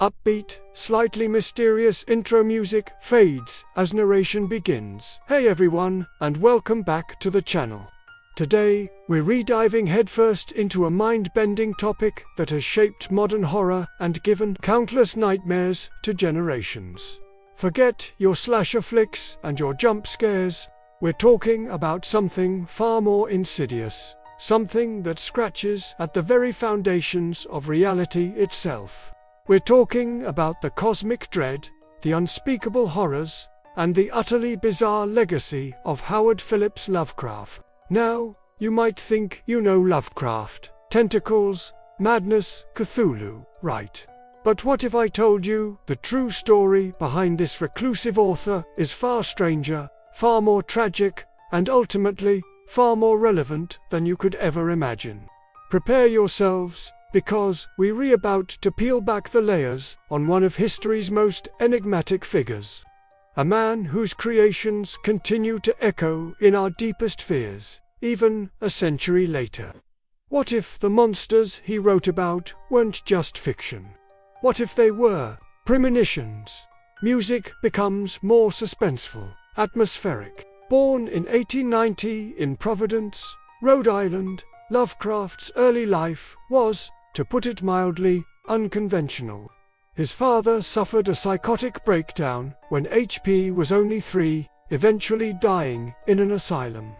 Upbeat, slightly mysterious intro music fades as narration begins. Hey everyone, and welcome back to the channel. Today, we're rediving headfirst into a mind-bending topic that has shaped modern horror and given countless nightmares to generations. Forget your slasher flicks and your jump scares. We're talking about something far more insidious, something that scratches at the very foundations of reality itself. We're talking about the cosmic dread, the unspeakable horrors, and the utterly bizarre legacy of Howard Phillips Lovecraft. Now, you might think you know Lovecraft, tentacles, madness, Cthulhu, right? But what if I told you the true story behind this reclusive author is far stranger, far more tragic, and ultimately, far more relevant than you could ever imagine? Prepare yourselves, because we're about to peel back the layers on one of history's most enigmatic figures. A man whose creations continue to echo in our deepest fears, even a century later. What if the monsters he wrote about weren't just fiction? What if they were premonitions? Music becomes more suspenseful, atmospheric. Born in 1890 in Providence, Rhode Island, Lovecraft's early life was, to put it mildly, unconventional. His father suffered a psychotic breakdown when HP was only 3, eventually dying in an asylum.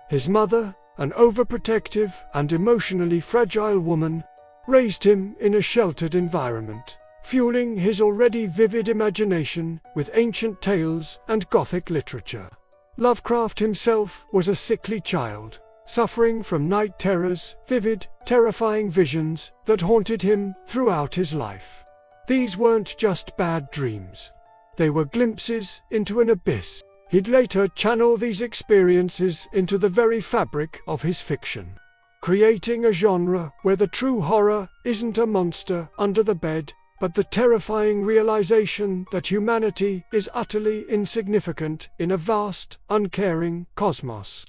His mother, an overprotective and emotionally fragile woman, raised him in a sheltered environment, fueling his already vivid imagination with ancient tales and Gothic literature. Lovecraft himself was a sickly child, suffering from night terrors, vivid, terrifying visions that haunted him throughout his life. These weren't just bad dreams. They were glimpses into an abyss. He'd later channel these experiences into the very fabric of his fiction, creating a genre where the true horror isn't a monster under the bed, but the terrifying realization that humanity is utterly insignificant in a vast, uncaring cosmos.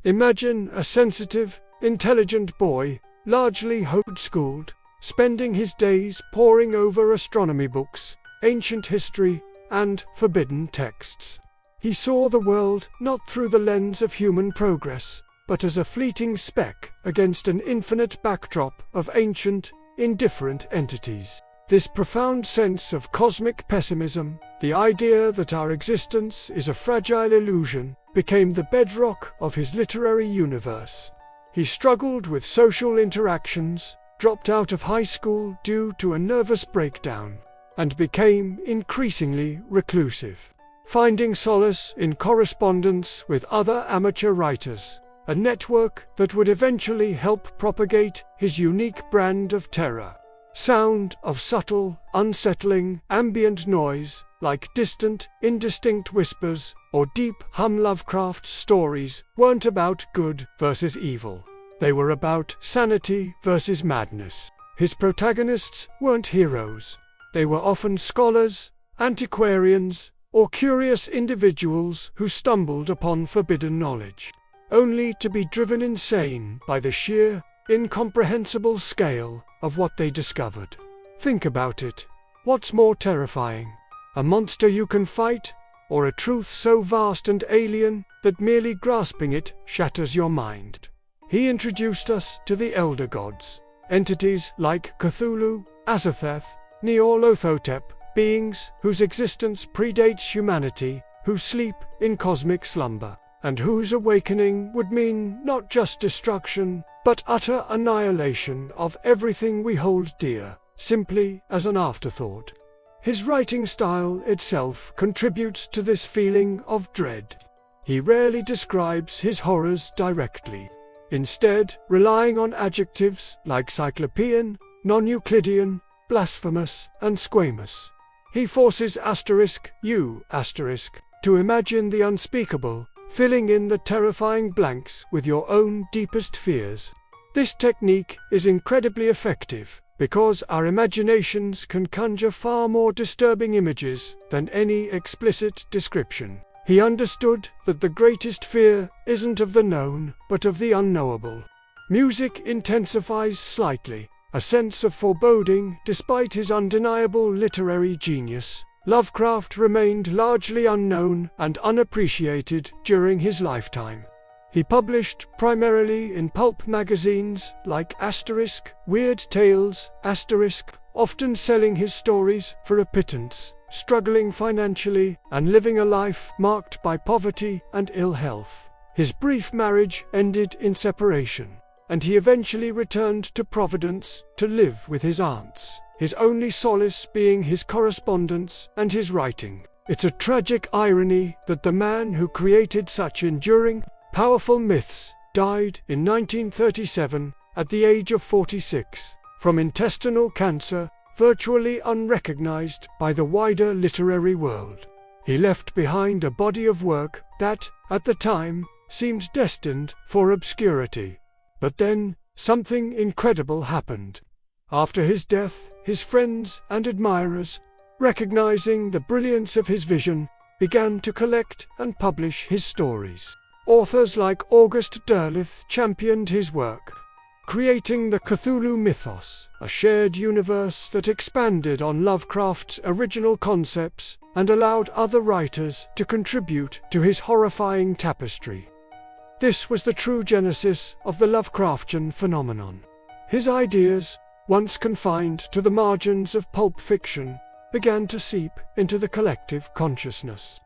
Imagine a sensitive, intelligent boy, largely homeschooled, spending his days poring over astronomy books, ancient history, and forbidden texts. He saw the world not through the lens of human progress, but as a fleeting speck against an infinite backdrop of ancient, indifferent entities. This profound sense of cosmic pessimism, the idea that our existence is a fragile illusion, became the bedrock of his literary universe. He struggled with social interactions, dropped out of high school due to a nervous breakdown, and became increasingly reclusive, finding solace in correspondence with other amateur writers, a network that would eventually help propagate his unique brand of terror. Sound of subtle, unsettling, ambient noise, like distant, indistinct whispers, or deep hum. Lovecraft's stories weren't about good versus evil. They were about sanity versus madness. His protagonists weren't heroes. They were often scholars, antiquarians, or curious individuals who stumbled upon forbidden knowledge, only to be driven insane by the sheer, incomprehensible scale of what they discovered. Think about it. What's more terrifying? A monster you can fight, or a truth so vast and alien that merely grasping it shatters your mind? He introduced us to the elder gods, entities like Cthulhu, Azathoth, Nyarlathotep, beings whose existence predates humanity, who sleep in cosmic slumber, and whose awakening would mean not just destruction, but utter annihilation of everything we hold dear, simply as an afterthought. His writing style itself contributes to this feeling of dread. He rarely describes his horrors directly, instead relying on adjectives like cyclopean, non-Euclidean, blasphemous, and squamous. He forces you to imagine the unspeakable, filling in the terrifying blanks with your own deepest fears. This technique is incredibly effective because our imaginations can conjure far more disturbing images than any explicit description. He understood that the greatest fear isn't of the known, but of the unknowable. Music intensifies slightly, a sense of foreboding. Despite his undeniable literary genius, Lovecraft remained largely unknown and unappreciated during his lifetime. He published primarily in pulp magazines like Weird Tales, often selling his stories for a pittance, struggling financially, and living a life marked by poverty and ill health. His brief marriage ended in separation, and he eventually returned to Providence to live with his aunts, his only solace being his correspondence and his writing. It's a tragic irony that the man who created such enduring, powerful myths died in 1937 at the age of 46 from intestinal cancer, virtually unrecognized by the wider literary world. He left behind a body of work that, at the time, seemed destined for obscurity. But then, something incredible happened. After his death, his friends and admirers, recognizing the brilliance of his vision, began to collect and publish his stories. Authors like August Derleth championed his work, creating the Cthulhu Mythos, a shared universe that expanded on Lovecraft's original concepts and allowed other writers to contribute to his horrifying tapestry. This was the true genesis of the Lovecraftian phenomenon. His ideas, once confined to the margins of pulp fiction, began to seep into the collective consciousness.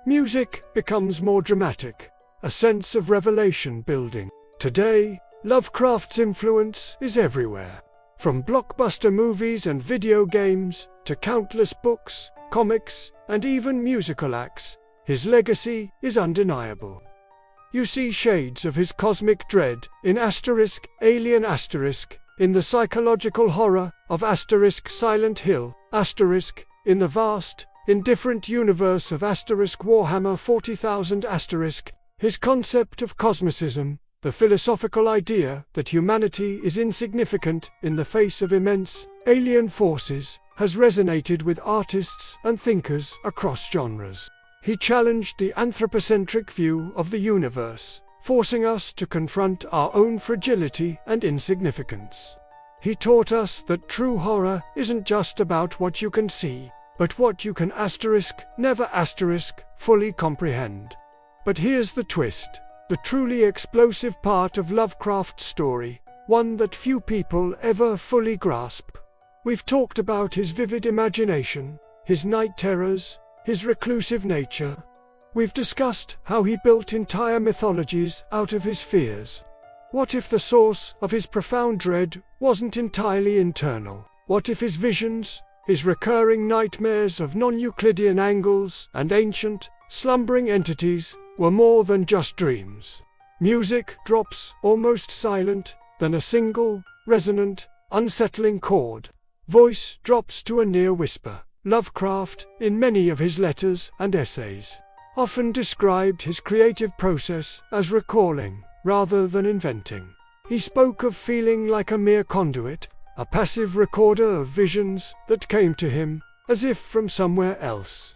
Music becomes more dramatic, a sense of revelation building. Today, Lovecraft's influence is everywhere. From blockbuster movies and video games to countless books, comics, and even musical acts, his legacy is undeniable. You see shades of his cosmic dread in Alien in the psychological horror of Silent Hill, in the vast, indifferent universe of Warhammer 40,000 his concept of cosmicism, the philosophical idea that humanity is insignificant in the face of immense, alien forces, has resonated with artists and thinkers across genres. He challenged the anthropocentric view of the universe, forcing us to confront our own fragility and insignificance. He taught us that true horror isn't just about what you can see, but what you can never fully comprehend. But here's the twist. The truly explosive part of Lovecraft's story, one that few people ever fully grasp. We've talked about his vivid imagination, his night terrors, his reclusive nature. We've discussed how he built entire mythologies out of his fears. What if the source of his profound dread wasn't entirely internal? What if his visions, his recurring nightmares of non-Euclidean angles and ancient, slumbering entities, were more than just dreams? Music drops almost silent, then a single, resonant, unsettling chord. Voice drops to a near whisper. Lovecraft, in many of his letters and essays, often described his creative process as recalling, rather than inventing. He spoke of feeling like a mere conduit, a passive recorder of visions that came to him, as if from somewhere else.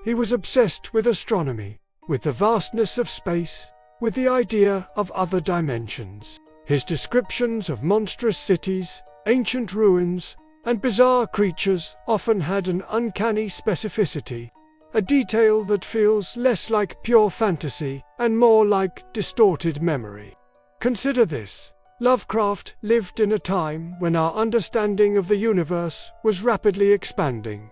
He was obsessed with astronomy, with the vastness of space, with the idea of other dimensions. His descriptions of monstrous cities, ancient ruins, and bizarre creatures often had an uncanny specificity, a detail that feels less like pure fantasy and more like distorted memory. Consider this. Lovecraft lived in a time when our understanding of the universe was rapidly expanding.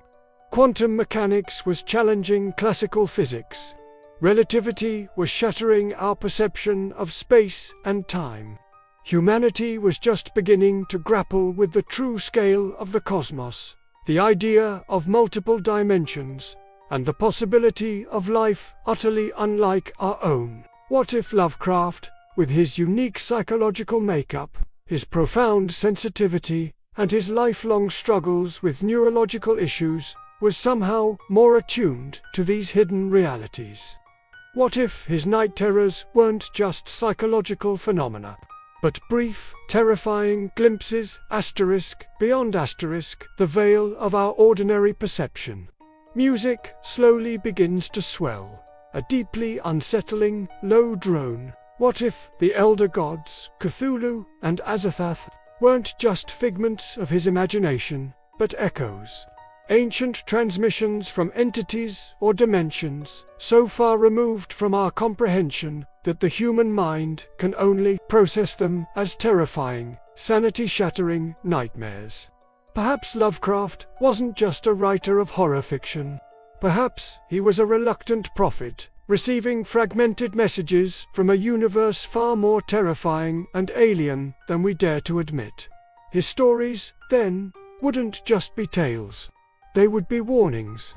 Quantum mechanics was challenging classical physics. Relativity was shattering our perception of space and time. Humanity was just beginning to grapple with the true scale of the cosmos, the idea of multiple dimensions, and the possibility of life utterly unlike our own. What if Lovecraft, with his unique psychological makeup, his profound sensitivity, and his lifelong struggles with neurological issues, was somehow more attuned to these hidden realities? What if his night terrors weren't just psychological phenomena, but brief, terrifying glimpses, beyond the veil of our ordinary perception? Music slowly begins to swell, a deeply unsettling, low drone. What if the elder gods, Cthulhu and Azathoth, weren't just figments of his imagination, but echoes. Ancient transmissions from entities or dimensions so far removed from our comprehension that the human mind can only process them as terrifying, sanity-shattering nightmares. Perhaps Lovecraft wasn't just a writer of horror fiction. Perhaps he was a reluctant prophet, receiving fragmented messages from a universe far more terrifying and alien than we dare to admit. His stories, then, wouldn't just be tales. They would be warnings.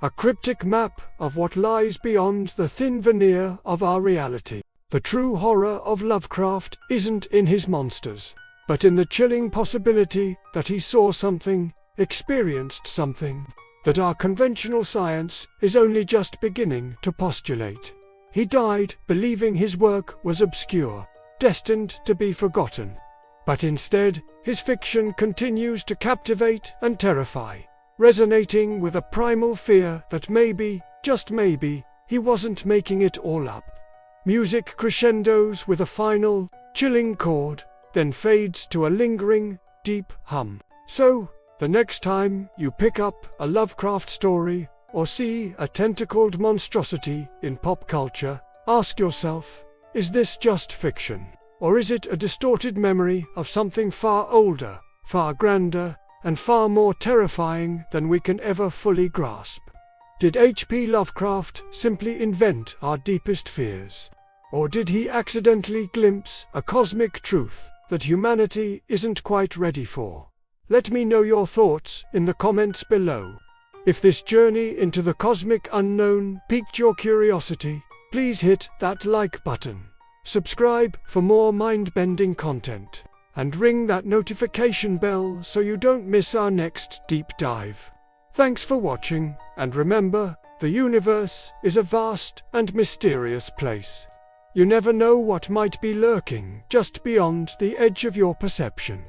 A cryptic map of what lies beyond the thin veneer of our reality. The true horror of Lovecraft isn't in his monsters, but in the chilling possibility that he saw something, experienced something, that our conventional science is only just beginning to postulate. He died believing his work was obscure, destined to be forgotten. But instead, his fiction continues to captivate and terrify, resonating with a primal fear that maybe, just maybe, he wasn't making it all up. Music crescendos with a final, chilling chord, then fades to a lingering, deep hum. So, the next time you pick up a Lovecraft story or see a tentacled monstrosity in pop culture, ask yourself, is this just fiction? Or is it a distorted memory of something far older, far grander, and far more terrifying than we can ever fully grasp? Did H.P. Lovecraft simply invent our deepest fears? Or did he accidentally glimpse a cosmic truth that humanity isn't quite ready for? Let me know your thoughts in the comments below. If this journey into the cosmic unknown piqued your curiosity, please hit that like button. Subscribe for more mind-bending content, and ring that notification bell so you don't miss our next deep dive. Thanks for watching, and remember, the universe is a vast and mysterious place. You never know what might be lurking just beyond the edge of your perception.